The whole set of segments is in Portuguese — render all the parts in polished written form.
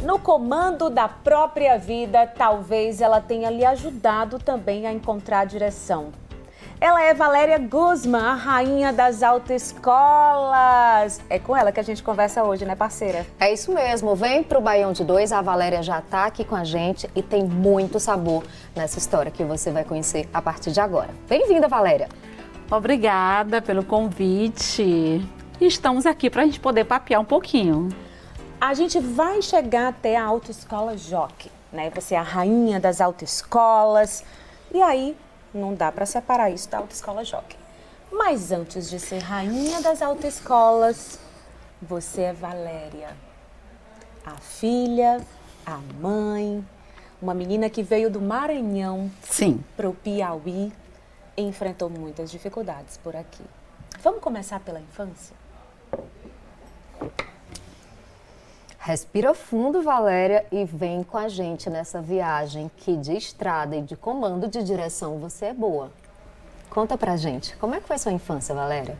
no comando da própria vida, talvez ela tenha lhe ajudado também a encontrar a direção. Ela é Valéria Guzman, a rainha das autoescolas. É com ela que a gente conversa hoje, né, parceira? É isso mesmo. Vem pro Baião de 2, a Valéria já tá aqui com a gente e tem muito sabor nessa história que você vai conhecer a partir de agora. Bem-vinda, Valéria. Obrigada pelo convite. E estamos aqui para a gente poder papear um pouquinho. A gente vai chegar até a Autoescola Jockey, né? Você é a rainha das autoescolas. E aí, não dá para separar isso da Autoescola Jockey. Mas antes de ser rainha das autoescolas, você é Valéria. A filha, a mãe, uma menina que veio do Maranhão para o Piauí e enfrentou muitas dificuldades por aqui. Vamos começar pela infância? Respira fundo, Valéria, e vem com a gente nessa viagem que de estrada e de comando de direção você é boa. Conta pra gente, como é que foi sua infância, Valéria?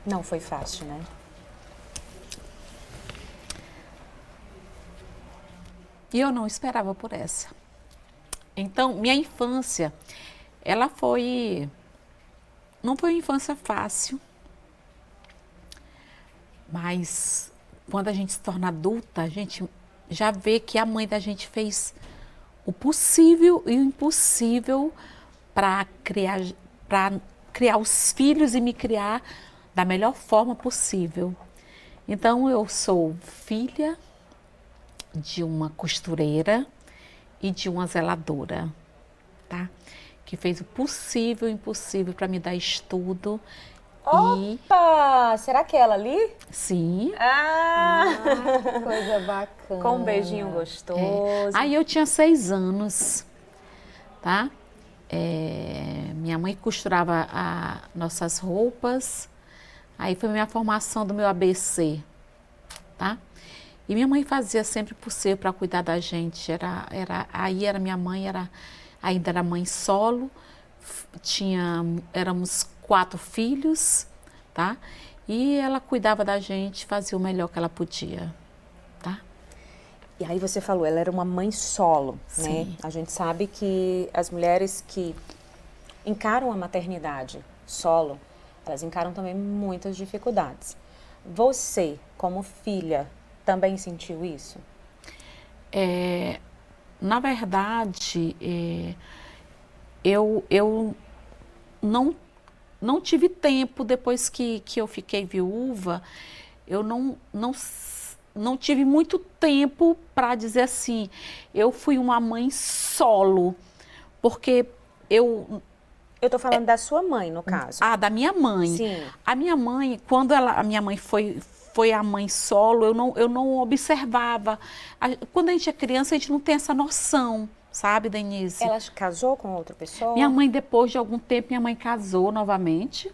Não foi fácil, né? E eu não esperava por essa. Então, minha infância, ela não foi uma infância fácil. Mas quando a gente se torna adulta, a gente já vê que a mãe da gente fez o possível e o impossível para criar os filhos e me criar da melhor forma possível. Então, eu sou filha de uma costureira e de uma zeladora, tá? Que fez o possível e o impossível para me dar estudo. Opa! Será que é ela ali? Sim. Que coisa bacana. Com um beijinho gostoso. Aí eu tinha 6 anos, tá? Minha mãe costurava nossas roupas. Aí foi minha formação do meu ABC, tá? E minha mãe fazia sempre o possível para cuidar da gente. Aí era minha mãe, ainda era mãe solo. Éramos 4 filhos, tá? E ela cuidava da gente, fazia o melhor que ela podia, tá? E aí você falou, ela era uma mãe solo, Sim. né? A gente sabe que as mulheres que encaram a maternidade solo, elas encaram também muitas dificuldades. Você, como filha, também sentiu isso? Na verdade, eu não tive tempo, depois que eu fiquei viúva, eu não tive muito tempo para dizer assim, eu fui uma mãe solo, porque eu tô falando da sua mãe, no caso. da minha mãe. Sim. A minha mãe, quando a minha mãe foi a mãe solo, eu não observava. Quando a gente é criança, a gente não tem essa noção. Sabe, Denise? Ela casou com outra pessoa? Minha mãe, depois de algum tempo, minha mãe casou novamente.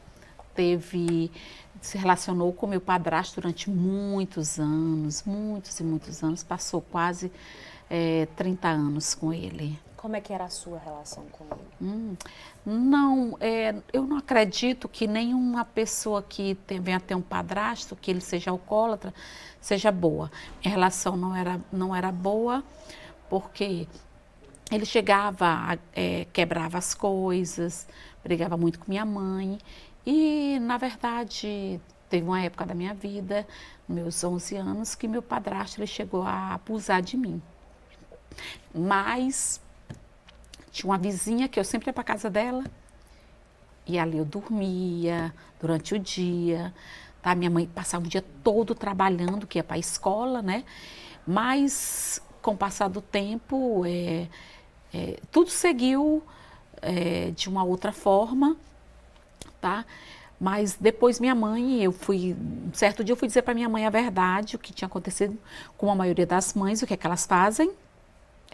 Se relacionou com meu padrasto durante muitos anos, muitos e muitos anos. Passou quase 30 anos com ele. Como é que era a sua relação com ele? Não, eu não acredito que nenhuma pessoa que venha ter um padrasto, que ele seja alcoólatra, seja boa. Minha relação não era boa, porque ele chegava, quebrava as coisas, brigava muito com minha mãe. E, na verdade, teve uma época da minha vida, meus 11 anos, que meu padrasto ele chegou a abusar de mim. Mas tinha uma vizinha que eu sempre ia para casa dela, e ali eu dormia durante o dia. Tá? Minha mãe passava o dia todo trabalhando, que ia para a escola, né? Mas, com o passar do tempo, tudo seguiu de uma outra forma, tá? Mas depois minha mãe, certo dia eu fui dizer para minha mãe a verdade, o que tinha acontecido com a maioria das mães, o que é que elas fazem?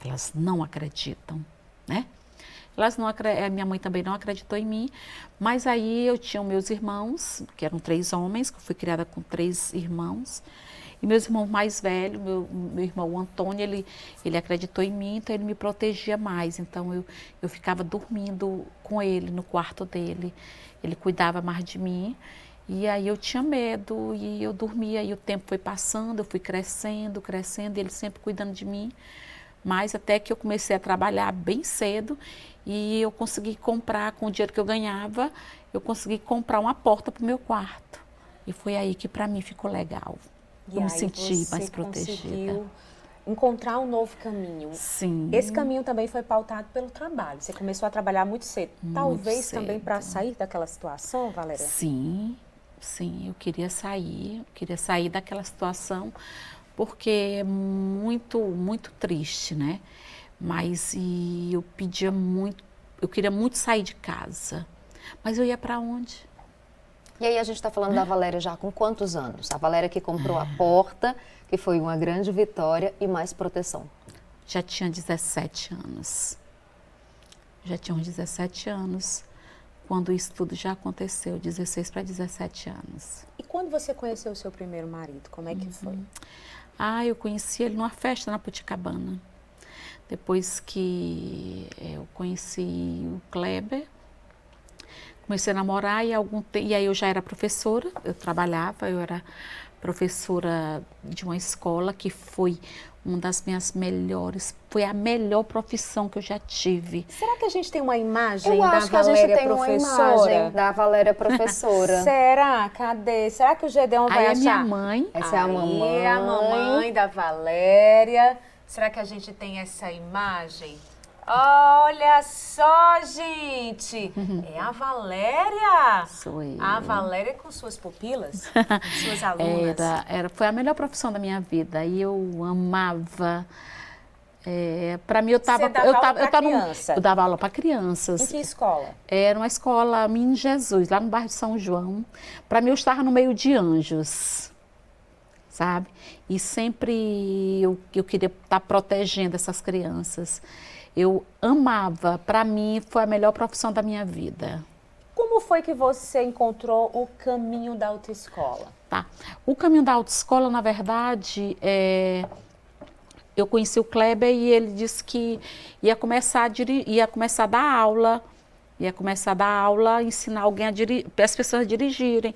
Elas não acreditam, né? Minha mãe também não acreditou em mim, mas aí eu tinha meus irmãos, que eram 3 homens, que eu fui criada com 3 irmãos, e meus irmãos mais velhos, meu irmão Antônio, ele acreditou em mim, então ele me protegia mais, então eu ficava dormindo com ele no quarto dele, ele cuidava mais de mim, E aí eu tinha medo e eu dormia e o tempo foi passando, eu fui crescendo, ele sempre cuidando de mim. Mas até que eu comecei a trabalhar bem cedo e eu consegui comprar, com o dinheiro que eu ganhava, eu consegui comprar uma porta para o meu quarto. E foi aí que para mim ficou legal. E Eu me aí senti mais você protegida. conseguiu encontrar um novo caminho. Sim. Esse caminho também foi pautado pelo trabalho. Você começou a trabalhar muito cedo. Talvez cedo. também para sair daquela situação, Valéria? Sim, eu queria sair daquela situação, porque é muito triste, né? Mas eu pedia muito, eu queria muito sair de casa. Mas eu ia para onde? E aí a gente está falando da Valéria já com quantos anos? A Valéria que comprou a porta, que foi uma grande vitória e mais proteção. Já tinha 17 anos. Já tinha uns 17 anos, quando isso tudo já aconteceu, 16 para 17 anos. E quando você conheceu o seu primeiro marido, como é que foi? Eu conheci ele numa festa na Puticabana. Depois que eu conheci o Kleber, comecei a namorar e aí eu já era professora, eu trabalhava, eu era professora de uma escola que foi uma das minhas melhores, foi a melhor profissão que eu já tive. Será que a gente tem uma imagem Eu da acho que a gente Valéria tem professora? uma imagem da Valéria professora. Será? Cadê? Será que o Gedeon vai Aí a achar? minha mãe, Essa é a mamãe. Aí, a mamãe da Valéria. Será que a gente tem essa imagem? Olha só, gente! É a Valéria! sou eu. A Valéria com suas pupilas, suas alunas. Foi a melhor profissão da minha vida e eu amava. Para mim, eu Você dava aula pra criança? Eu dava aula para crianças. Em que escola? Era uma escola Menino Jesus, lá no bairro de São João. Para mim, eu estava no meio de anjos, sabe? E sempre eu queria estar protegendo essas crianças. Eu amava, para mim, foi a melhor profissão da minha vida. Como foi que você encontrou o caminho da autoescola? Tá. O caminho da autoescola, na verdade, eu conheci o Kleber e ele disse que ia começar a dar aula, ensinar alguém as pessoas a dirigirem.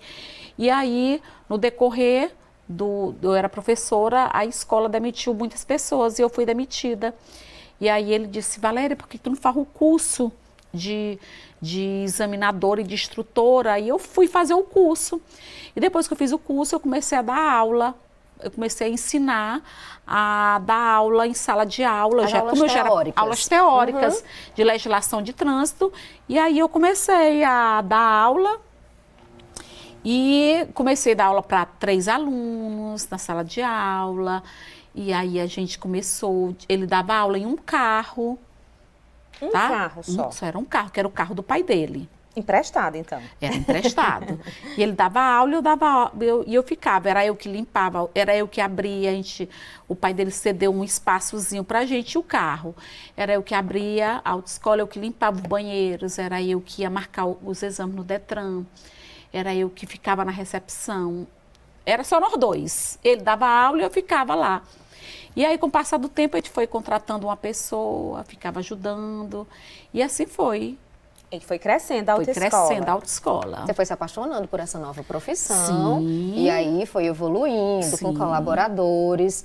E aí, no decorrer eu era professora, a escola demitiu muitas pessoas e eu fui demitida. E aí ele disse, Valéria, por que tu não faz o curso de examinadora e de instrutora? E eu fui fazer o curso. E depois que eu fiz o curso, eu comecei a dar aula. Eu comecei a ensinar a dar aula em sala de aula. Aulas teóricas de legislação de trânsito. E aí eu comecei a dar aula. E comecei a dar aula para 3 alunos na sala de aula. E aí a gente começou, ele dava aula em um carro. Um carro só? Só era um carro, que era o carro do pai dele. Emprestado, então? Era emprestado. E ele dava aula e eu ficava. Era eu que limpava, era eu que abria. O pai dele cedeu um espaçozinho para a gente e o carro. Era eu que abria a autoescola, eu que limpava os banheiros, era eu que ia marcar os exames no Detran. Era eu que ficava na recepção. Era só nós dois. Ele dava aula e eu ficava lá. E aí, com o passar do tempo, a gente foi contratando uma pessoa, ficava ajudando. E assim foi. E foi crescendo a autoescola. Foi crescendo a autoescola. Você foi se apaixonando por essa nova profissão. Sim. E aí foi evoluindo com colaboradores.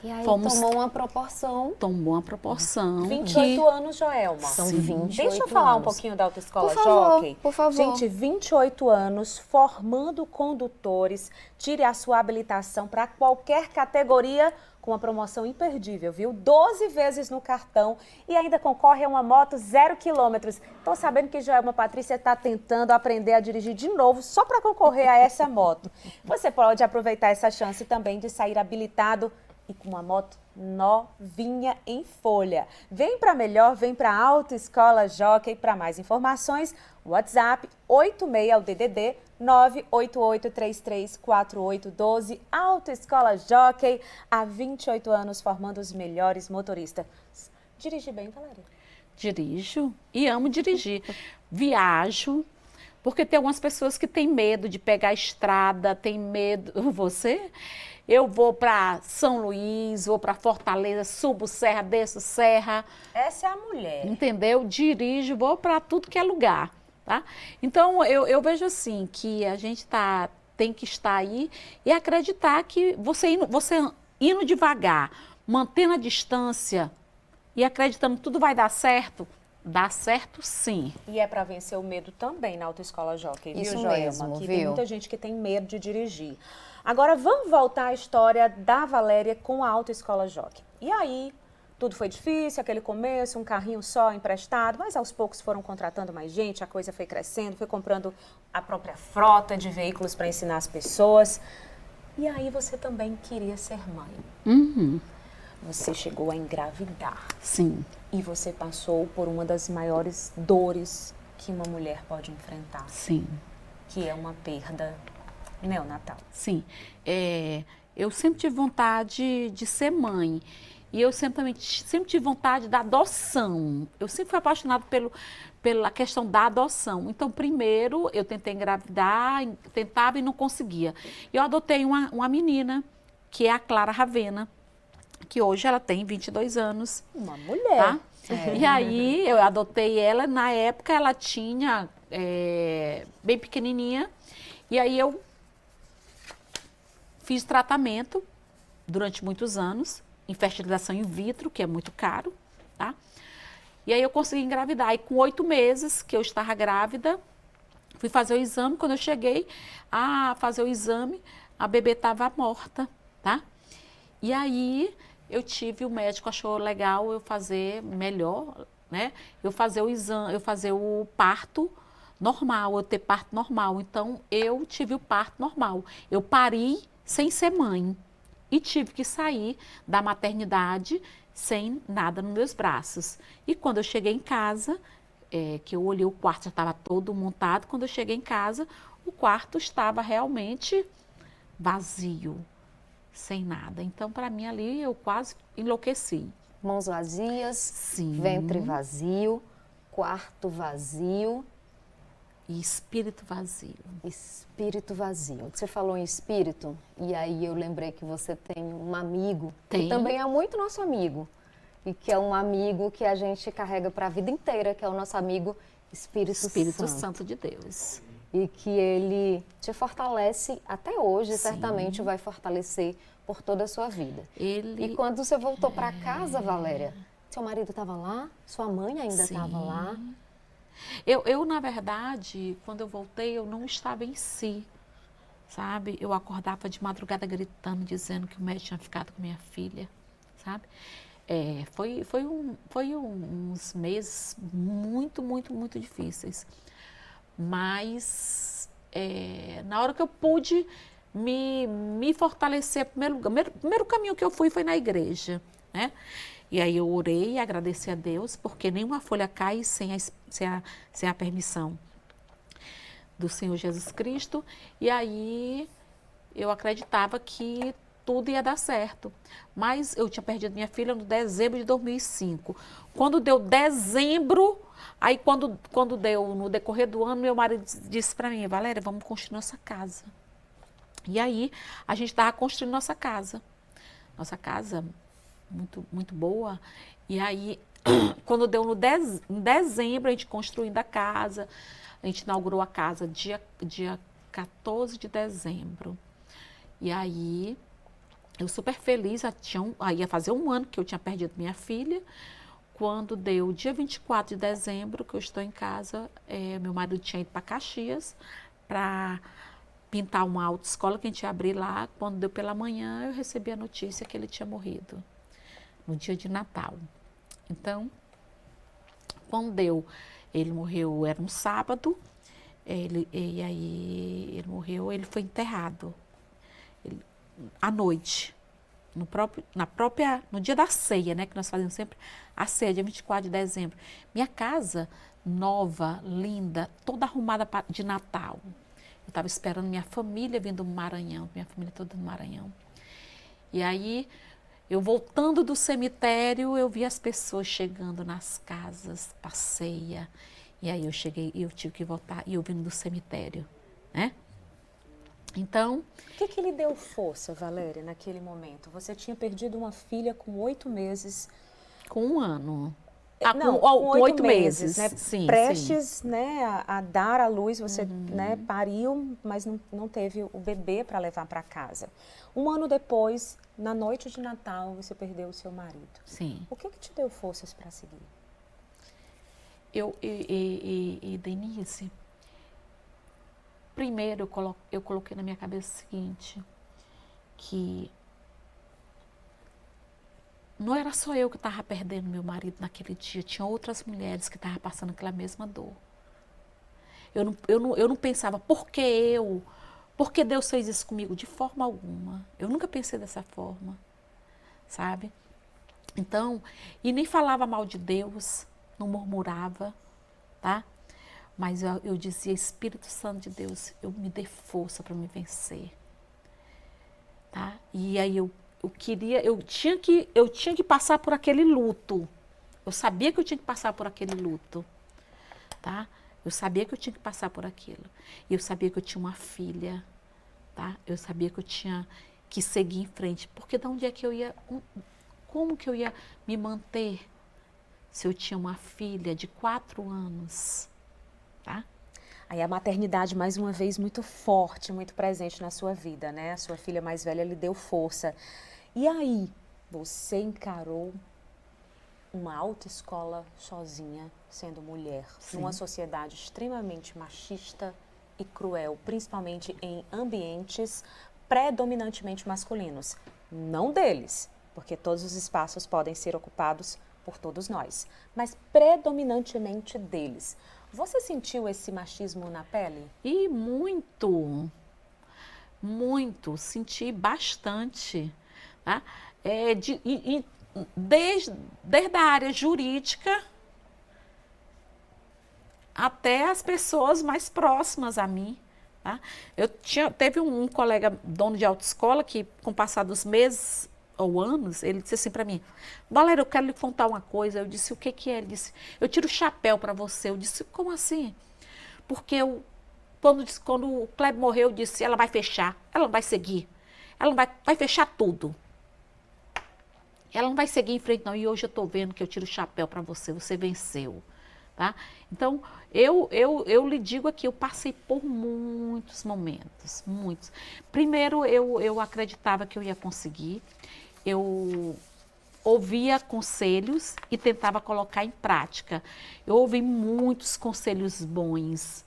E aí tomou uma proporção. Tomou uma proporção. 28 anos, Joelma. São 28 Deixa eu falar anos. um pouquinho da autoescola Por favor, Jockey. por favor. Gente, 28 anos formando condutores. Tire a sua habilitação para qualquer categoria com uma promoção imperdível, viu? 12 vezes no cartão e ainda concorre a uma moto 0 km. Tô sabendo que Joelma Patrícia está tentando aprender a dirigir de novo só para concorrer a essa moto. Você pode aproveitar essa chance também de sair habilitado e com uma moto novinha em folha. Vem para melhor, vem para a Autoescola Jockey. Para mais informações, WhatsApp 86 ao DDD 988334812. Autoescola Jockey, há 28 anos formando os melhores motoristas. Dirige bem, Valéria? Dirijo e amo dirigir. Viajo, porque tem algumas pessoas que têm medo de pegar a estrada, tem medo. Você? Eu vou para São Luís, vou para Fortaleza, subo serra, desço serra. Essa é a mulher. Entendeu? Dirijo, vou para tudo que é lugar. tá? Então, eu vejo assim, que a gente tem que estar aí e acreditar que você indo devagar, mantendo a distância e acreditando que tudo vai dar certo, dá certo sim. E é para vencer o medo também na autoescola Jockey, viu, Isso Joelma? mesmo, Que viu? tem muita gente que tem medo de dirigir. Agora, vamos voltar à história da Valéria com a autoescola Jockey. E aí, tudo foi difícil, aquele começo, um carrinho só emprestado, mas aos poucos foram contratando mais gente, a coisa foi crescendo, foi comprando a própria frota de veículos para ensinar as pessoas. E aí você também queria ser mãe. Uhum. Você chegou a engravidar. Sim, E você passou por uma das maiores dores que uma mulher pode enfrentar, sim. que é uma perda neonatal. Sim, eu sempre tive vontade de ser mãe e eu sempre tive vontade da adoção. Eu sempre fui apaixonada pela questão da adoção. Então, primeiro, eu tentei engravidar, tentava e não conseguia. Eu adotei uma menina, que é a Clara Ravena, que hoje ela tem 22 anos. Uma mulher. Tá? E aí, eu adotei ela, na época ela tinha bem pequenininha, e aí eu fiz tratamento durante muitos anos, em fertilização in vitro, que é muito caro, tá? E aí eu consegui engravidar. E com 8 meses que eu estava grávida, fui fazer o exame. Quando eu cheguei a fazer o exame, a bebê estava morta, tá? E aí o médico achou legal eu fazer melhor, né? Eu fazer o exame, eu fazer o parto normal, eu ter parto normal. Então, eu tive o parto normal. Eu pari sem ser mãe e tive que sair da maternidade sem nada nos meus braços. E quando eu cheguei em casa, que eu olhei o quarto, já estava todo montado, quando eu cheguei em casa, o quarto estava realmente vazio, sem nada. Então, para mim, ali, eu quase enlouqueci. Mãos vazias, Sim. ventre vazio, quarto vazio. E espírito vazio. Espírito vazio. Você falou em espírito, e aí eu lembrei que você tem um amigo, que também é muito nosso amigo, e que é um amigo que a gente carrega para a vida inteira, que é o nosso amigo Espírito Santo de Deus. E que ele te fortalece até hoje, Sim. certamente vai fortalecer por toda a sua vida. Ele... E quando você voltou para casa, Valéria, seu marido estava lá? Sua mãe ainda estava lá? Eu, na verdade, quando eu voltei, eu não estava em si, sabe? Eu acordava de madrugada gritando, dizendo que o médico tinha ficado com minha filha, sabe? Foi uns meses muito, muito, muito difíceis. Mas, na hora que eu pude me fortalecer, primeiro caminho que eu fui foi na igreja, né? E aí eu orei e agradeci a Deus, porque nenhuma folha cai sem a permissão do Senhor Jesus Cristo. E aí eu acreditava que tudo ia dar certo. Mas eu tinha perdido minha filha no dezembro de 2005. Quando deu dezembro, aí quando deu no decorrer do ano, meu marido disse para mim: Valéria, vamos construir nossa casa. E aí a gente estava construindo nossa casa. Nossa casa muito, muito boa. E aí, quando deu em dezembro, a gente construindo a casa, a gente inaugurou a casa dia 14 de dezembro. E aí, eu super feliz, aí ia fazer um ano que eu tinha perdido minha filha. Quando deu dia 24 de dezembro, que eu estou em casa, meu marido tinha ido para Caxias para pintar uma autoescola que a gente ia abrir lá. Quando deu pela manhã, eu recebi a notícia que ele tinha morrido no dia de Natal. Então, quando ele morreu, era um sábado, e aí ele morreu, ele foi enterrado à noite, no dia da ceia, né, que nós fazemos sempre a ceia, dia 24 de dezembro. Minha casa nova, linda, toda arrumada de Natal. Eu estava esperando minha família vindo do Maranhão, minha família toda no Maranhão. E aí, eu voltando do cemitério, eu vi as pessoas chegando nas casas, passeia. E aí eu cheguei e eu tive que voltar, e eu vindo do cemitério, né? Então... O que lhe deu força, Valéria, naquele momento? Você tinha perdido uma filha com 8 meses. Com 1 ano. Não, com com 8 meses, né? sim, Prestes, né, a dar à luz, você né, pariu, mas não teve o bebê para levar para casa. Um ano depois, na noite de Natal, você perdeu o seu marido. Sim. O que te deu forças para seguir? Denise, primeiro eu coloquei na minha cabeça o seguinte, que não era só eu que estava perdendo meu marido naquele dia, tinha outras mulheres que estavam passando aquela mesma dor. Eu não pensava, por que eu? Por que Deus fez isso comigo? De forma alguma. Eu nunca pensei dessa forma, sabe? Então, e nem falava mal de Deus, não murmurava, tá? Mas eu dizia, Espírito Santo de Deus, eu me dê força para me vencer, tá? E aí eu tinha que passar por aquele luto. Eu sabia que eu tinha que passar por aquele luto, tá? Eu sabia que eu tinha que passar por aquilo. E eu sabia que eu tinha uma filha, tá? Eu sabia que eu tinha que seguir em frente. Porque de onde é que eu ia... Como que eu ia me manter se eu tinha uma filha de 4 anos, tá? Aí a maternidade, mais uma vez, muito forte, muito presente na sua vida, né? A sua filha mais velha lhe deu força. E aí, você encarou uma autoescola sozinha, sendo mulher, Sim. numa sociedade extremamente machista e cruel, principalmente em ambientes predominantemente masculinos. Não deles, porque todos os espaços podem ser ocupados por todos nós, mas predominantemente deles. Você sentiu esse machismo na pele? E muito, senti bastante, tá? Desde a área jurídica até as pessoas mais próximas a mim, tá? Teve um colega dono de autoescola que, com o passar dos meses ou anos, ele disse assim para mim, Valéria, eu quero lhe contar uma coisa. Eu disse, o que que é? Ele disse, eu tiro o chapéu para você. Eu disse, como assim? Porque quando o Kleber morreu, eu disse, ela vai fechar, ela não vai seguir, ela não vai fechar tudo. Ela não vai seguir em frente, não. E hoje eu estou vendo que eu tiro o chapéu para você, você venceu. Tá? Então, eu lhe digo aqui, eu passei por muitos momentos, muitos. Primeiro, eu acreditava que eu ia conseguir. Eu ouvia conselhos e tentava colocar em prática. Eu ouvi muitos conselhos bons.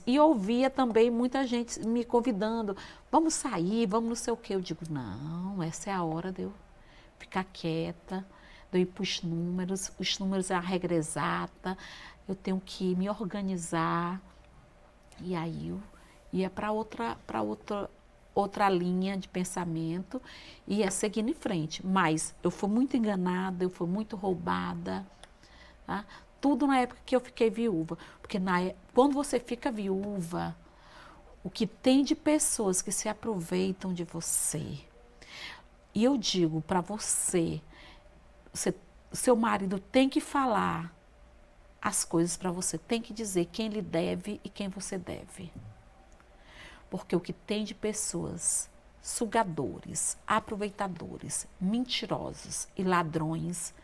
E ouvia também muita gente me convidando, vamos sair, vamos não sei o quê. Eu digo, não, essa é a hora de eu ficar quieta, de eu ir para os números é a regra exata, eu tenho que me organizar. E aí eu ia para outra linha de pensamento e ia seguindo em frente. Mas eu fui muito enganada, eu fui muito roubada, tá? Tudo na época que eu fiquei viúva. Porque quando você fica viúva, o que tem de pessoas que se aproveitam de você. E eu digo para você, seu marido tem que falar as coisas para você, tem que dizer quem lhe deve e quem você deve. Porque o que tem de pessoas sugadores, aproveitadores, mentirosos e ladrões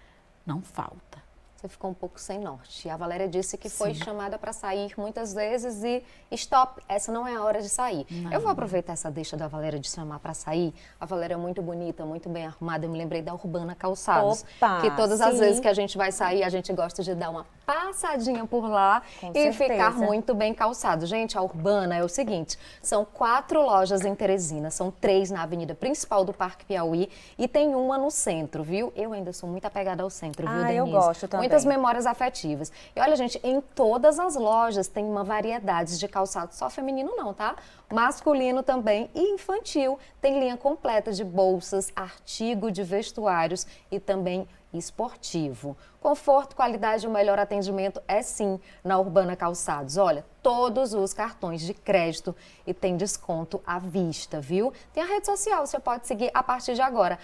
não falta. Você ficou um pouco sem norte. A Valéria disse que foi Sim. chamada para sair muitas vezes e stop, essa não é a hora de sair. Não. Eu vou aproveitar essa deixa da Valéria de chamar para sair. A Valéria é muito bonita, muito bem arrumada. Eu me lembrei da Urbana Calçados. Opa, que todas sim. as vezes que a gente vai sair, a gente gosta de dar uma passadinha por lá Com e certeza. ficar muito bem calçado. Gente, a Urbana é o seguinte, são 4 lojas em Teresina, são 3 na avenida principal do Parque Piauí e tem uma no centro, viu? Eu ainda sou muito apegada ao centro, viu, Denise? Eu gosto também. Muitas memórias afetivas. E olha, gente, em todas as lojas tem uma variedade de calçado, só feminino não, tá? Masculino também e infantil. Tem linha completa de bolsas, artigo de vestuários e também esportivo. Conforto, qualidade e o melhor atendimento é sim na Urbana Calçados. Olha, todos os cartões de crédito e tem desconto à vista, viu? Tem a rede social, você pode seguir a partir de agora,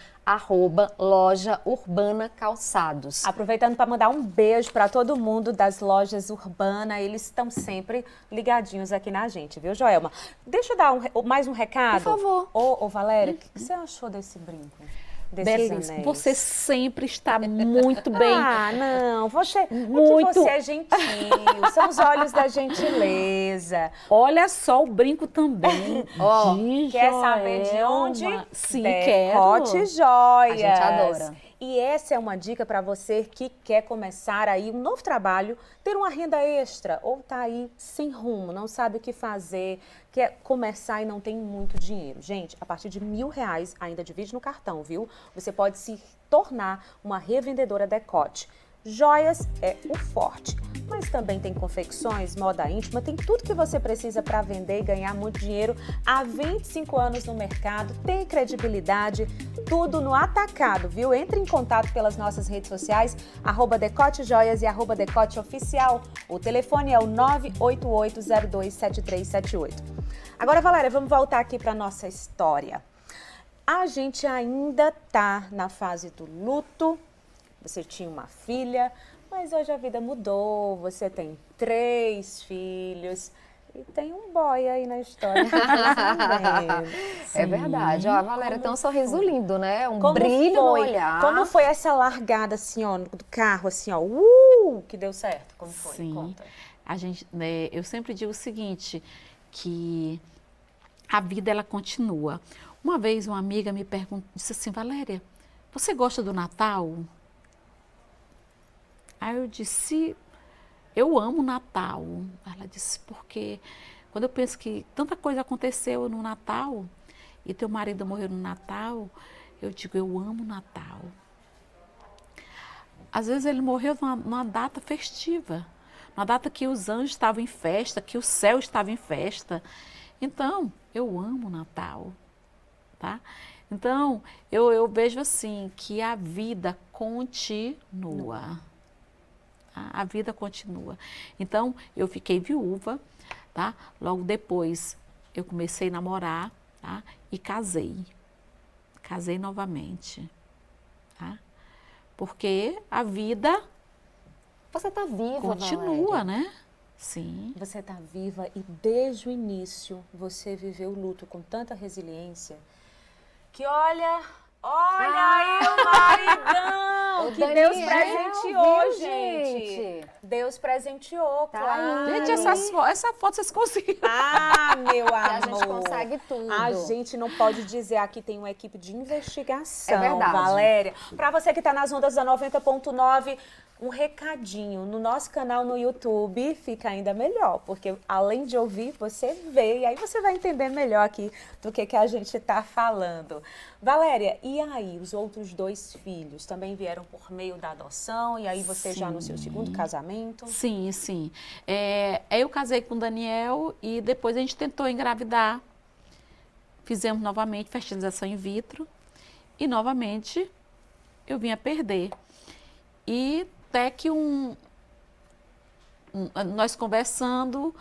@loja Urbana Calçados. Aproveitando para mandar um beijo para todo mundo das lojas Urbana, eles estão sempre ligadinhos aqui na gente, viu, Joelma? Deixa eu dar mais um recado. Por favor. Ô Valéria, o que você achou desse brinco? desses Belíssimo. anéis? Você sempre está muito bem. Ah, não, você, Muito. é que você é gentil, são os olhos da gentileza. Olha só o brinco também. Ó, de Quer saber de onde? Joelma. Sim, Decote quero. Joias. A gente adora. E essa é uma dica para você que quer começar aí um novo trabalho, ter uma renda extra ou tá aí sem rumo, não sabe o que fazer, quer começar e não tem muito dinheiro. Gente, a partir de R$ 1.000 ainda divide no cartão, viu? Você pode se tornar uma revendedora decote. Joias é o forte, mas também tem confecções, moda íntima, tem tudo que você precisa para vender e ganhar muito dinheiro há 25 anos no mercado, tem credibilidade, tudo no atacado, viu? Entre em contato pelas nossas redes sociais, @decotejoias e @decoteoficial. O telefone é o 988027378. Agora, Valéria, vamos voltar aqui para nossa história. A gente ainda tá na fase do luto. Você tinha uma filha, mas hoje a vida mudou. Você tem 3 filhos e tem um boy aí na história. É verdade. Ó, a Valéria tem um sorriso lindo, né? Um Como brilho no foi? olhar. Como foi essa largada assim, ó, do carro, assim, ó, que deu certo? Como foi? Sim. Conta. A gente, né, eu sempre digo o seguinte, que a vida ela continua. Uma vez uma amiga me perguntou, disse assim, Valéria, você gosta do Natal? Aí eu disse, eu amo Natal. Ela disse, porque quando eu penso que tanta coisa aconteceu no Natal e teu marido morreu no Natal, eu digo, eu amo Natal. Às vezes ele morreu numa data festiva, uma data que os anjos estavam em festa, que o céu estava em festa. Então, eu amo Natal, tá? Então, eu vejo assim, que a vida continua. A vida continua. Então, eu fiquei viúva, tá? Logo depois, eu comecei a namorar, tá? E casei. Casei novamente, tá? Porque a vida Você tá viva, continua, Valéria. né? Sim. Você tá viva e desde o início você viveu o luto com tanta resiliência que olha aí o maridão O que Deus Daniel, presenteou, viu, gente. Deus presenteou, Tá claro. Gente, essa foto vocês conseguiram. Ah, meu Que a amor. gente consegue tudo. A gente não pode dizer aqui tem uma equipe de investigação, É verdade. Valéria. Para você que está nas ondas da 90.9, um recadinho. No nosso canal no YouTube fica ainda melhor, porque além de ouvir, você vê e aí você vai entender melhor aqui do que a gente está falando. Valéria, e aí, os outros 2 filhos também vieram por meio da adoção e aí você já no seu segundo casamento? Sim, sim. Eu casei com o Daniel e depois a gente tentou engravidar. Fizemos novamente fertilização in vitro e novamente eu vim a perder. E até que nós conversando,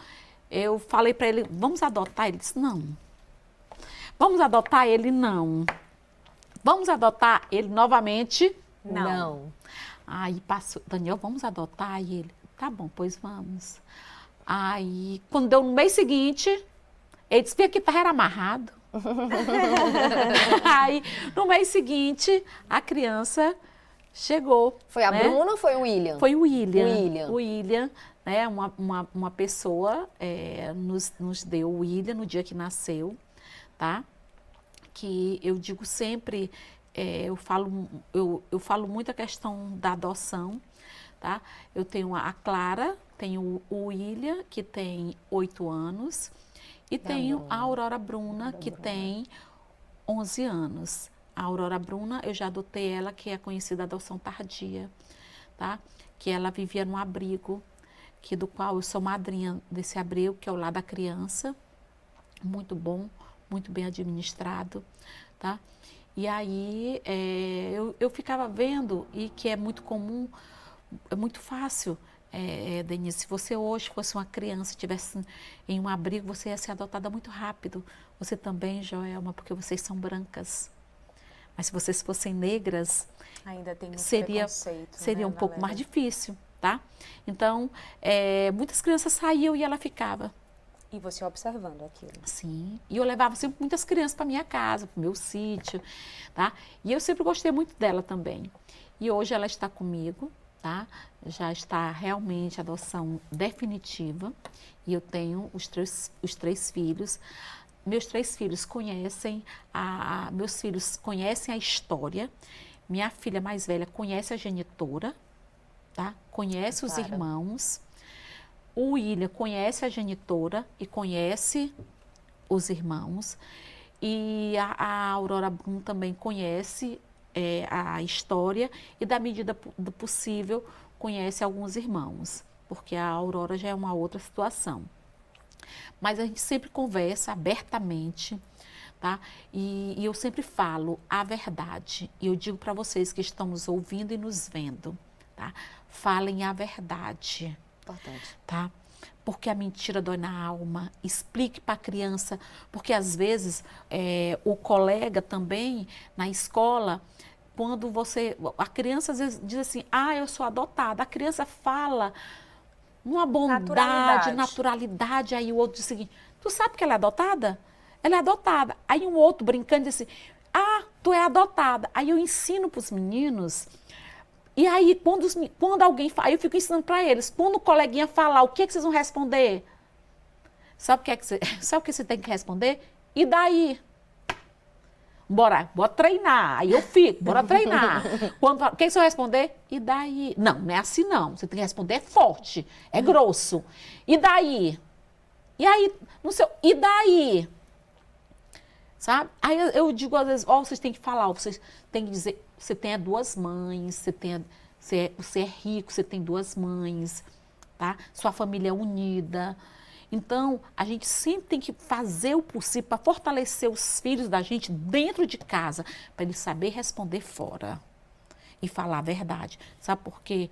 eu falei para ele, vamos adotar? Ele disse, não. Vamos adotar? Ele, não. Vamos adotar? Ele novamente, Não. Aí passou, Daniel, vamos adotar? E ele, tá bom, pois vamos. Aí, quando deu no mês seguinte, ele disse, vem aqui, tá era amarrado. Aí, no mês seguinte, a criança chegou. Foi a né? Bruna ou foi o William? Foi o William. William. O William, né? Uma pessoa nos deu o William no dia que nasceu, tá? Que eu digo sempre, eu falo muito a questão da adoção, tá? Eu tenho a Clara, tenho o William, que tem 8 anos, e tenho a Aurora Bruna, que tem 11 anos. A Aurora Bruna, eu já adotei ela, que é a conhecida adoção tardia, tá? Que ela vivia num abrigo, do qual eu sou madrinha desse abrigo, que é o Lar da Criança. Muito bom, muito bem administrado, tá? E aí, eu ficava vendo, e que é muito comum, é muito fácil, Denise, se você hoje fosse uma criança, estivesse em um abrigo, você ia ser adotada muito rápido. Você também, Joelma, porque vocês são brancas. Mas se vocês fossem negras, Ainda tem muito seria preconceito, né, um pouco Valéria? mais difícil, tá? Então, muitas crianças saíam e ela ficava. E você observando aquilo. Sim, e eu levava sempre muitas crianças para minha casa, para o meu sítio, tá? E eu sempre gostei muito dela também. E hoje ela está comigo, tá? Já está realmente a adoção definitiva. E eu tenho os três filhos. Meus 3 filhos conhecem, meus filhos conhecem a história. Minha filha mais velha conhece a genitora, tá? Conhece os irmãos. O William conhece a genitora e conhece os irmãos. E a Aurora Brum também conhece a história e, da medida do possível, conhece alguns irmãos, porque a Aurora já é uma outra situação. Mas a gente sempre conversa abertamente, tá? E eu sempre falo a verdade. E eu digo para vocês que estão nos ouvindo e nos vendo, tá? Falem a verdade. Importante. Tá? Porque a mentira dói na alma. Explique para a criança, porque às vezes o colega também na escola, quando a criança às vezes diz assim, eu sou adotada, a criança fala numa bondade, naturalidade, aí o outro diz o seguinte, tu sabe que ela é adotada? Ela é adotada. Aí um outro brincando diz assim, tu é adotada. Aí eu ensino para os meninos. E aí, quando alguém fala, eu fico ensinando para eles, quando o coleguinha falar, o que vocês vão responder? Sabe o que você tem que responder? E daí? Bora treinar. Aí eu fico, bora treinar. O que você vai responder? E daí? Não é assim não. Você tem que responder forte, é grosso. E daí? E aí, não sei, e daí? Sabe? Aí eu digo às vezes, vocês têm que falar, vocês têm que dizer, você tem 2 mães, você é rico, você tem 2 mães, tá? Sua família é unida. Então, a gente sempre tem que fazer o possível para fortalecer os filhos da gente dentro de casa, para eles saber responder fora e falar a verdade. Sabe por quê?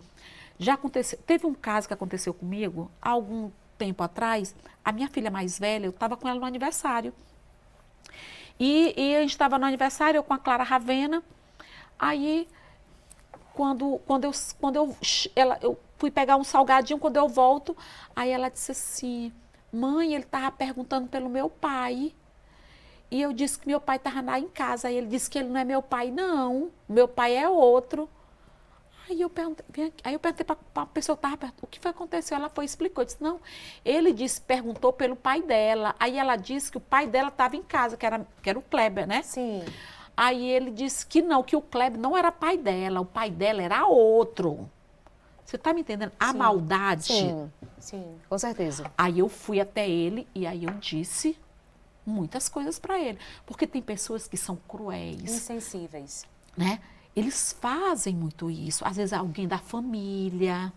Teve um caso que aconteceu comigo, há algum tempo atrás, a minha filha mais velha, eu estava com ela no aniversário. E a gente estava no aniversário, eu com a Clara Ravena. Aí, quando eu fui pegar um salgadinho, quando eu volto, aí ela disse assim, mãe, ele estava perguntando pelo meu pai. E eu disse que meu pai estava lá em casa. Aí ele disse que ele não é meu pai, não. Meu pai é outro. Aí eu perguntei para a pessoa que estava perto, o que foi que aconteceu? Ela foi e explicou. Eu disse, não, ele perguntou pelo pai dela. Aí ela disse que o pai dela estava em casa, que era o Kleber, né? Sim. Aí ele disse que não, que o Kleber não era pai dela, o pai dela era outro. Você está me entendendo? A maldade. Sim, com certeza. Aí eu fui até ele e aí eu disse muitas coisas para ele. Porque tem pessoas que são cruéis. Insensíveis. Né? Eles fazem muito isso. Às vezes alguém da família.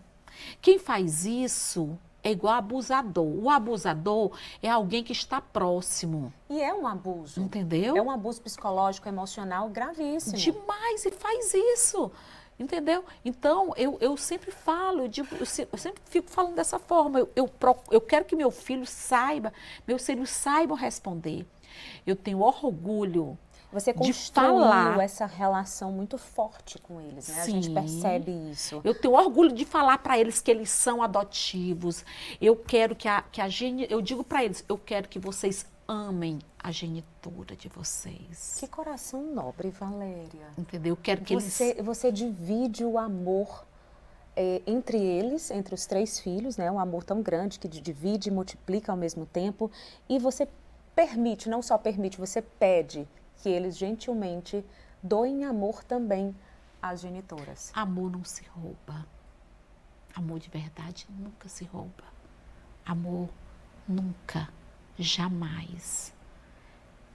Quem faz isso é igual abusador. O abusador é alguém que está próximo. E é um abuso. Entendeu? É um abuso psicológico, emocional gravíssimo. Demais, e faz isso. Entendeu? Então, eu sempre falo, eu sempre fico falando dessa forma. Eu quero que meu filho saiba, meus filhos saibam responder. Eu tenho orgulho. Você de construiu falar. essa relação muito forte com eles, né? Sim. A gente percebe isso. Eu tenho orgulho de falar para eles que eles são adotivos. Eu quero eu digo para eles, eu quero que vocês amem a genitora de vocês. Que coração nobre, Valéria. Entendeu? Eu quero que Você divide o amor entre eles, entre os 3 filhos, né? Um amor tão grande que divide e multiplica ao mesmo tempo. E você permite, não só permite, você pede que eles gentilmente doem amor também às genitoras. Amor não se rouba. Amor de verdade nunca se rouba. Amor nunca, jamais,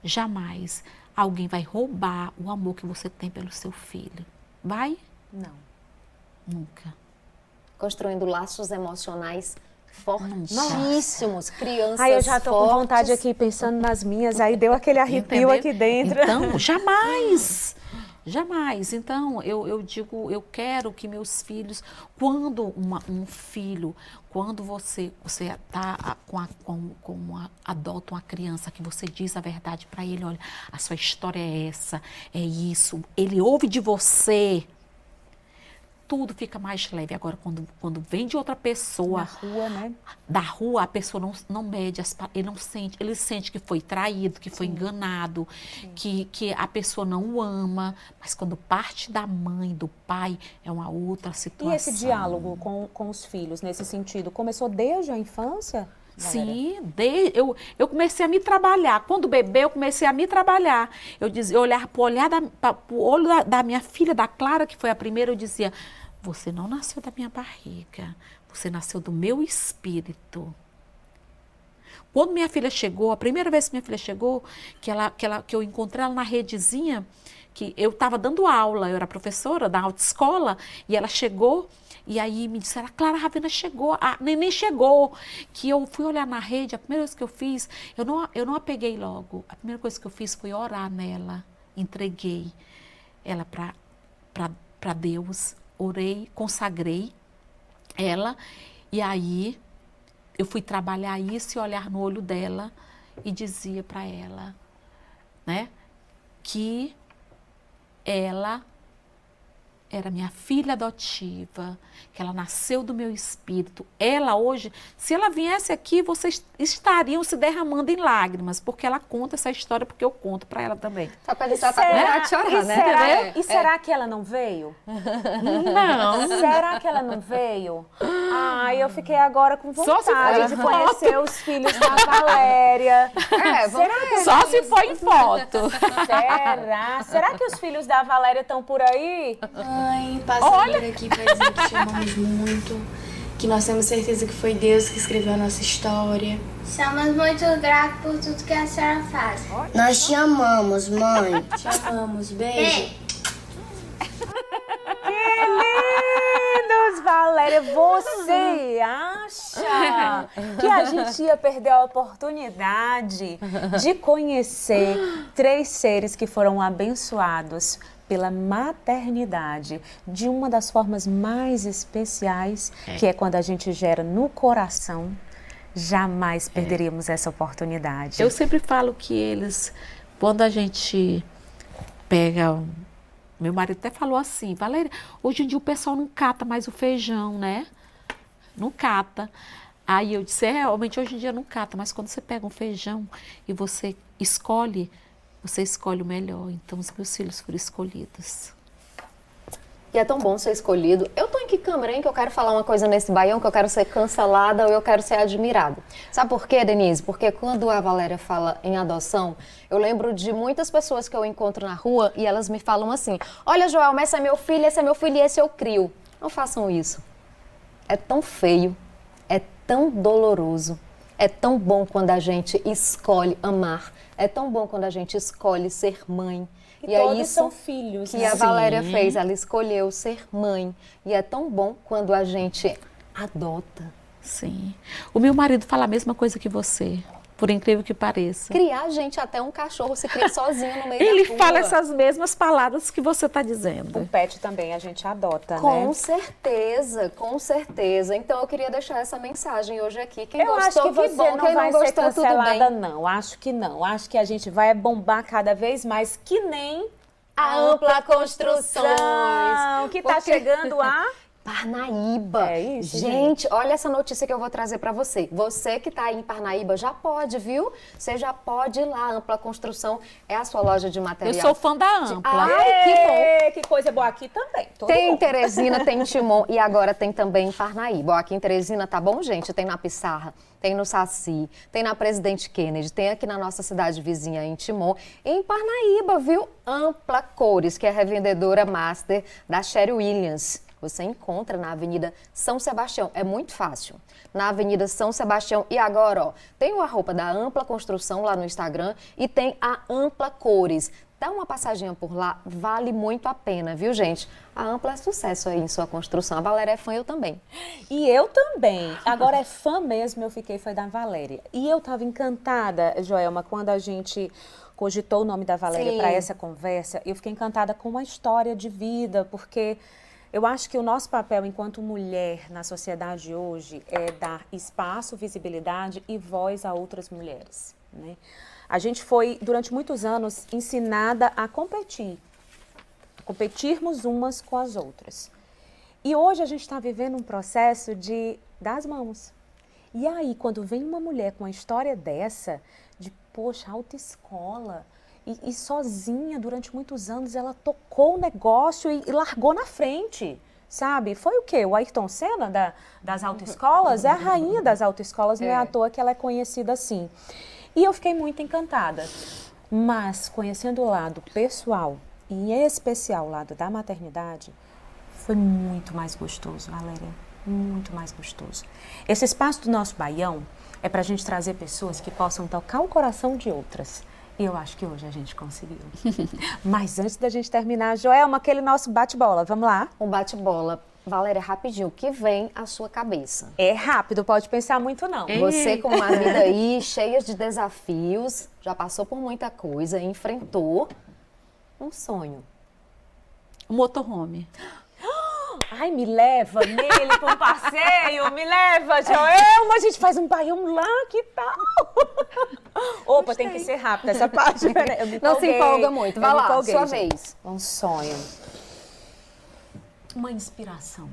jamais alguém vai roubar o amor que você tem pelo seu filho. Vai? Não. Nunca. Construindo laços emocionais fortíssimos, crianças Aí eu já tô fortes. com vontade aqui, pensando nas minhas, aí deu aquele arrepio Entendeu? aqui dentro. Então, jamais, jamais. Então, eu digo, eu quero que meus filhos, quando quando você tá adota uma criança, que você diz a verdade para ele, olha, a sua história é essa, é isso, ele ouve de você. tudo fica mais leve. Agora, quando vem de outra pessoa, Na rua, né? da rua, a pessoa não mede, ele sente que foi traído, que foi enganado, que a pessoa não o ama. Mas quando parte da mãe, do pai, é uma outra situação. E esse diálogo com os filhos, nesse sentido, começou desde a infância? Valéria? Sim, eu comecei a me trabalhar. Quando bebê, eu comecei a me trabalhar. Eu olhava para o olho da minha filha, da Clara, que foi a primeira, eu dizia, você não nasceu da minha barriga, você nasceu do meu espírito. Quando minha filha chegou, a primeira vez que minha filha chegou, que eu encontrei ela na redezinha, que eu estava dando aula, eu era professora da autoescola, e ela chegou, e aí me disseram, a Clara Ravena chegou, a neném chegou, que eu fui olhar na rede, a primeira coisa que eu fiz, eu não a peguei logo, a primeira coisa que eu fiz foi orar nela, entreguei ela para Deus, orei, consagrei ela, e aí eu fui trabalhar isso e olhar no olho dela e dizia para ela, né, que ela era minha filha adotiva, que ela nasceu do meu espírito. Ela hoje, se ela viesse aqui, vocês estariam se derramando em lágrimas, porque ela conta essa história, porque eu conto para ela também. Só para deixar a chorar, né? Será que ela não veio? Não. Será que ela não veio? Ai, eu fiquei agora com Só se vontade for de em conhecer os filhos da Valéria. Só se for em foto. Será que os filhos da Valéria estão por aí? Mãe, passando por aqui pra dizer que te amamos muito, que nós temos certeza que foi Deus que escreveu a nossa história. Somos muito gratos por tudo que a senhora faz. Nós te amamos, mãe. Te amamos, beijo. Que lindos, Valéria! Você acha que a gente ia perder a oportunidade de conhecer 3 seres que foram abençoados pela maternidade de uma das formas mais especiais, que é quando a gente gera no coração? Jamais perderíamos essa oportunidade. Eu sempre falo que eles, quando a gente pega... Meu marido até falou assim, Valéria, hoje em dia o pessoal não cata mais o feijão, né? Não cata. Aí eu disse, realmente hoje em dia não cata, mas quando você pega um feijão e você escolhe o melhor. Então os meus filhos foram escolhidos. E é tão bom ser escolhido. Eu tô em que câmera, hein? Que eu quero falar uma coisa nesse baião, que eu quero ser cancelada ou eu quero ser admirada. Sabe por quê, Denise? Porque quando a Valéria fala em adoção, eu lembro de muitas pessoas que eu encontro na rua e elas me falam assim, olha, Joel, mas esse é meu filho e esse eu crio. Não façam isso. É tão feio, é tão doloroso, é tão bom quando a gente escolhe amar, é tão bom quando a gente escolhe ser mãe. E todos é isso são filhos, que né? a Valéria fez, ela escolheu ser mãe. E é tão bom quando a gente adota. Sim. O meu marido fala a mesma coisa que você, por incrível que pareça. Criar, gente, até um cachorro se cria sozinho no meio da rua. Ele fala essas mesmas palavras que você está dizendo. O pet também a gente adota, Com né? certeza, com certeza. Então eu queria deixar essa mensagem hoje aqui. Quem Eu acho gostou, que você bom. não Quem vai não ser gostou, tudo cancelada, bem. não. Acho que não. Acho que a gente vai bombar cada vez mais, que nem A Ampla Construções. que tá chegando a... Parnaíba. É isso, gente, olha essa notícia que eu vou trazer para você. Você que está aí em Parnaíba já pode, viu? Você já pode ir lá. A Ampla Construção é a sua loja de material. Eu sou fã da Ampla. Ai, que bom. Que coisa boa aqui também. Todo Tem em mundo. Teresina, tem em Timon e agora tem também em Parnaíba. Ó, aqui em Teresina, tá bom, gente? Tem na Pissarra, tem no Saci, tem na Presidente Kennedy, tem aqui na nossa cidade vizinha em Timon. E em Parnaíba, viu? Ampla Cores, que é a revendedora master da Sherry Williams. Você encontra na Avenida São Sebastião. É muito fácil. Na Avenida São Sebastião. E agora, ó, tem a roupa da Ampla Construção lá no Instagram e tem a Ampla Cores. Dá uma passadinha por lá, vale muito a pena, viu, gente? A Ampla é sucesso aí em sua construção. A Valéria é fã, eu também. E eu também. Agora é fã mesmo, eu fiquei, foi da Valéria. E eu tava encantada, Joelma, quando a gente cogitou o nome da Valéria para essa conversa, eu fiquei encantada com uma história de vida, porque... eu acho que o nosso papel enquanto mulher na sociedade hoje é dar espaço, visibilidade e voz a outras mulheres, né? A gente foi, durante muitos anos, ensinada a competirmos umas com as outras. E hoje a gente está vivendo um processo das mãos. E aí, quando vem uma mulher com uma história dessa, de, poxa, autoescola, e sozinha, durante muitos anos, ela tocou o negócio e largou na frente, sabe? Foi o quê? O Ayrton Senna das autoescolas? É a rainha das autoescolas, não é à toa que ela é conhecida assim. E eu fiquei muito encantada. Mas, conhecendo o lado pessoal, e em especial o lado da maternidade, foi muito mais gostoso, Valéria. Muito mais gostoso. Esse espaço do nosso Baião é para a gente trazer pessoas que possam tocar o coração de outras. E eu acho que hoje a gente conseguiu. Mas antes da gente terminar, Joelma, aquele nosso bate-bola, vamos lá? Um bate-bola. Valéria, rapidinho, o que vem à sua cabeça? É rápido, pode pensar muito não. Você com uma vida aí cheia de desafios, já passou por muita coisa, enfrentou um sonho. O motorhome. Ai, me leva nele para um passeio, me leva, Joelma, a gente faz um baião lá, que tal? Opa, Gostei. tem que ser rápido essa parte, né? Eu me Não se empolguei. empolga muito. Vai Eu me lá, empolguei, sua gente. vez. Um sonho. Uma inspiração.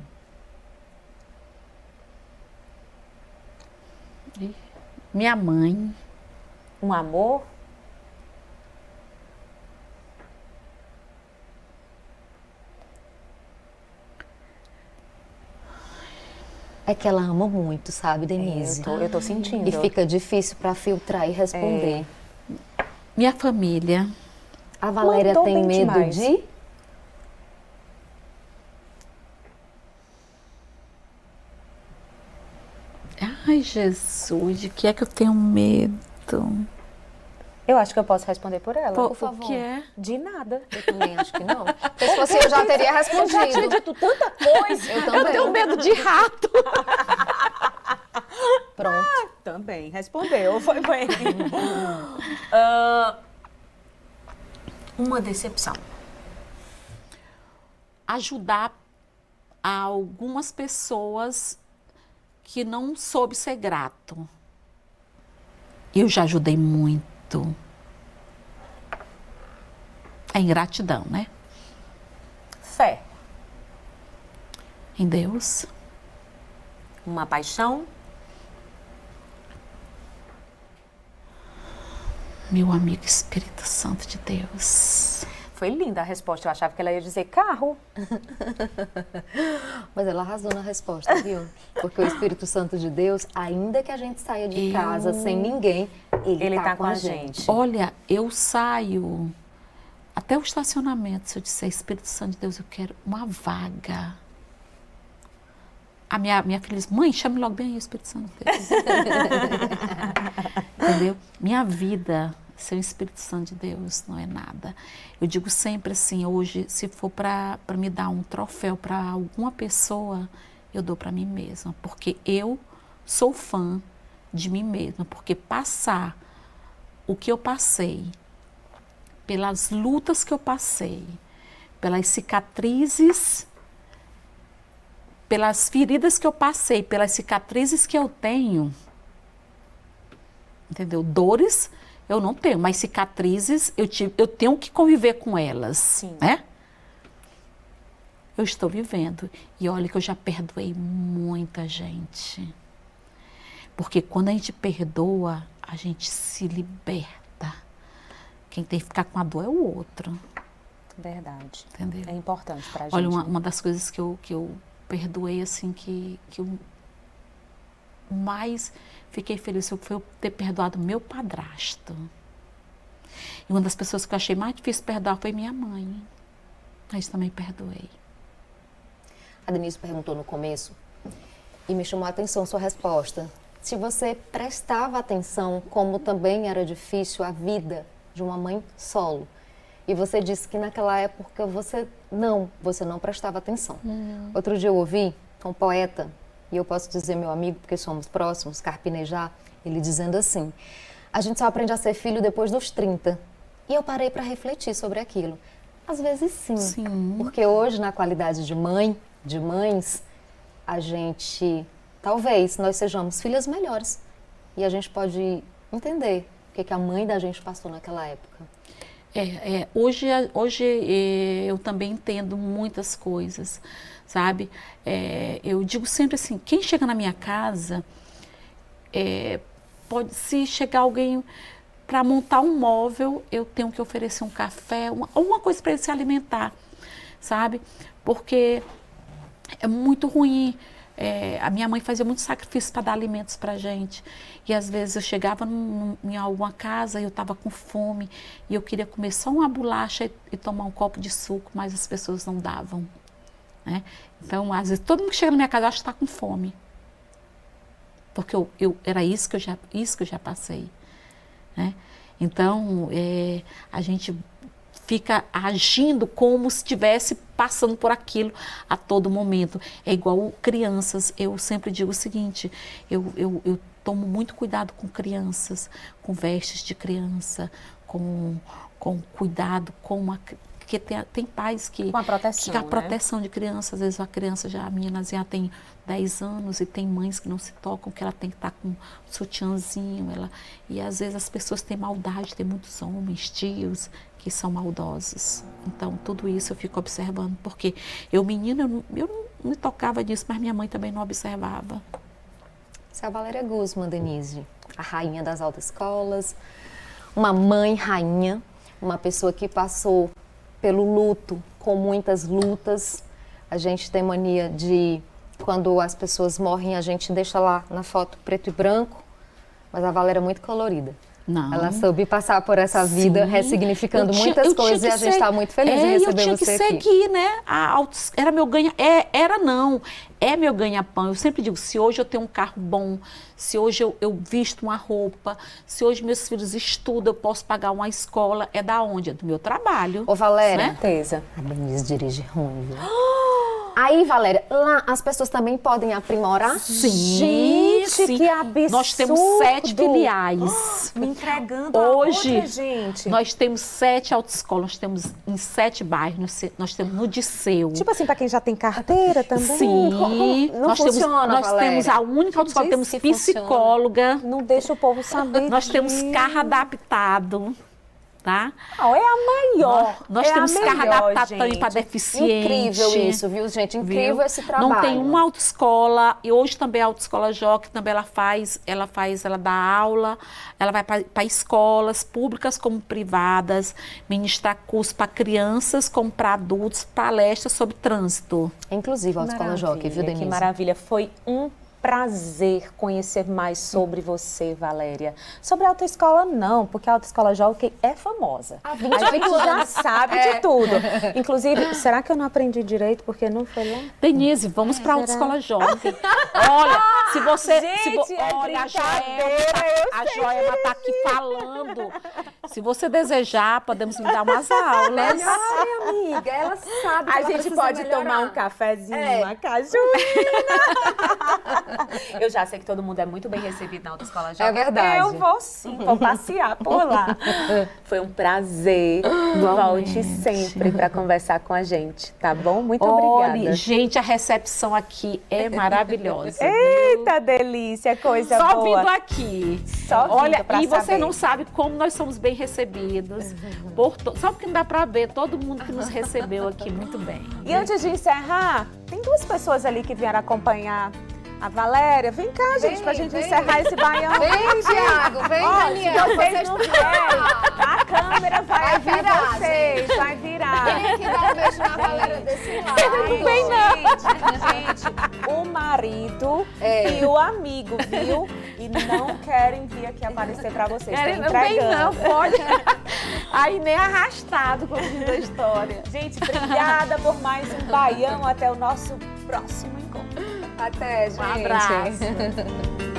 Minha mãe. Um amor. É que ela ama muito, sabe, Denise? Eu tô sentindo. E fica difícil para filtrar e responder. Minha família. A Valéria Mandou tem bem medo demais. de... Ai, Jesus, de que é que eu tenho medo? Eu acho que eu posso responder por ela. Por favor. O que é? De nada. Eu também acho que não. Porque se fosse eu já teria Eu já tinha respondido. dito tanta coisa. Eu também. Tenho medo de rato. Pronto. Também respondeu, foi bem. Uma decepção. Ajudar algumas pessoas que não soube ser grato. Eu já ajudei muito. É ingratidão, né? Fé. Em Deus. Uma paixão. Meu amigo Espírito Santo de Deus. Foi linda a resposta. Eu achava que ela ia dizer carro. Mas ela arrasou na resposta, viu? Porque o Espírito Santo de Deus, ainda que a gente saia de casa sem ninguém, ele tá com a gente. Olha, eu saio até o estacionamento. Se eu disser Espírito Santo de Deus, eu quero uma vaga. A minha filha diz, mãe, chame logo bem aí o Espírito Santo de Deus. Entendeu? Minha vida, sem o Espírito Santo de Deus, não é nada. Eu digo sempre assim, hoje, se for para me dar um troféu para alguma pessoa, eu dou para mim mesma. Porque eu sou fã de mim mesma. Porque passar o que eu passei, pelas lutas que eu passei, pelas cicatrizes, pelas feridas que eu passei, pelas cicatrizes que eu tenho, entendeu? Dores eu não tenho, mas cicatrizes eu tenho que conviver com elas, Sim. né? Eu estou vivendo. E olha que eu já perdoei muita gente. Porque quando a gente perdoa, a gente se liberta. Quem tem que ficar com a dor é o outro, Verdade. entendeu? É importante pra gente. Olha, né? uma das coisas que eu perdoei, assim, que eu mais fiquei feliz foi eu ter perdoado meu padrasto. E uma das pessoas que eu achei mais difícil perdoar foi minha mãe. Mas também perdoei. A Denise perguntou no começo e me chamou a atenção sua resposta. Se você prestava atenção como também era difícil a vida de uma mãe solo. E você disse que naquela época você não prestava atenção. Outro dia eu ouvi um poeta, e eu posso dizer meu amigo, porque somos próximos, Carpinejar, ele dizendo assim, a gente só aprende a ser filho depois dos 30. E eu parei para refletir sobre aquilo. Às vezes sim, Sim. porque hoje na qualidade de mãe, de mães, a gente, talvez nós sejamos filhas melhores. E a gente pode entender o que a mãe da gente passou naquela época. Hoje eu também entendo muitas coisas, sabe? Eu digo sempre assim, quem chega na minha casa, se chegar alguém para montar um móvel, eu tenho que oferecer um café, alguma coisa para ele se alimentar, sabe? Porque é muito ruim. A minha mãe fazia muito sacrifício para dar alimentos para a gente. E às vezes eu chegava em alguma casa e eu estava com fome e eu queria comer só uma bolacha e tomar um copo de suco, mas as pessoas não davam, né? Então, às vezes, todo mundo que chega na minha casa acha que está com fome. Porque era isso que eu já passei, né? Então, a gente fica agindo como se estivesse passando por aquilo a todo momento. É igual crianças. Eu sempre digo o seguinte, eu tomo muito cuidado com crianças, com vestes de criança, com cuidado com porque tem pais que... Com a proteção, que a proteção de criança, às vezes a menina já tem 10 anos e tem mães que não se tocam, que ela tem que estar com um sutiãzinho. E às vezes as pessoas têm maldade, tem muitos homens, tios, que são maldosos. Então, tudo isso eu fico observando, porque eu não me tocava disso, mas minha mãe também não observava. Essa é a Valéria Guzman, Denise, a rainha das autoescolas, uma mãe rainha, uma pessoa que passou pelo luto, com muitas lutas. A gente tem mania de, quando as pessoas morrem, a gente deixa lá na foto preto e branco, mas a Valéria é muito colorida. Não. Ela soube passar por essa vida, ressignificando muitas coisas, e a gente está muito feliz de receber você aqui. Eu tinha que seguir, né? Era meu é meu ganha-pão. Eu sempre digo, se hoje eu tenho um carro bom, se hoje eu visto uma roupa, se hoje meus filhos estudam, eu posso pagar uma escola, é da onde? É do meu trabalho. Ô, Valéria, né? Certeza. A Denise dirige ruim, viu? Aí, Valéria, lá as pessoas também podem aprimorar? Sim, Gente, sim. que absurdo! Nós temos 7 filiais. Me entregando Hoje, a outra, gente. nós temos 7 autoescolas, nós temos em 7 bairros, nós temos no Disseu. Tipo assim, para quem já tem carteira também? Sim, Não nós funciona, temos a única autoescola, temos que psicóloga, Não deixa o povo saber nós temos disso. carro adaptado, tá? Não, é a maior. Nós é temos a carro melhor, adaptado também gente. para deficiente. Incrível isso, viu, gente? Incrível Viu? esse trabalho. Não tem uma autoescola, e hoje também a autoescola Joque, também ela dá aula, ela vai para escolas públicas como privadas, ministrar curso para crianças como para adultos, palestras sobre trânsito. Inclusive a Autoescola Joque, viu, Denise? Que maravilha. Foi um prazer conhecer mais sobre você, Valéria. Sobre a autoescola, não, porque a Autoescola Jockey é famosa. A gente já sabe de tudo. Inclusive, será que eu não aprendi direito porque não foi lá? Denise, vamos para a autoescola Joque. Olha, se você... Gente, olha, a sei Joelma está aqui falando. Se você desejar, podemos lhe dar umas aulas. Ai, amiga, ela sabe que A ela gente precisa pode melhorar. tomar um cafezinho, uma cajuína. Eu já sei que todo mundo é muito bem recebido na Autoescola Jockey. É verdade. Eu vou sim, vou passear por lá. Foi um prazer. Volte sempre para conversar com a gente, tá bom? Muito obrigada. Olha, gente, a recepção aqui é maravilhosa. Eita delícia, coisa Só boa. vindo aqui. Só vindo Olha, pra e você saber. não sabe como nós somos bem recebidos. Só porque não dá pra ver todo mundo que nos recebeu aqui muito bem. E antes de encerrar, tem 2 pessoas ali que vieram acompanhar a Valéria. Vem cá, gente, pra gente encerrar esse baião. Vem, Thiago, vem, Ó, Daniel. se vocês não vierem, a câmera vai até virar, vocês, vai virar. Tem que dar um beijo na Valéria desse lado. Não vem não. Gente, o marido e o amigo, viu? E não querem vir aqui aparecer pra vocês. Estão Não vem entregando. não, pode. Aí nem arrastado, como diz a história. Gente, obrigada por mais um baião. Até o nosso próximo encontro. Até, gente. Um abraço.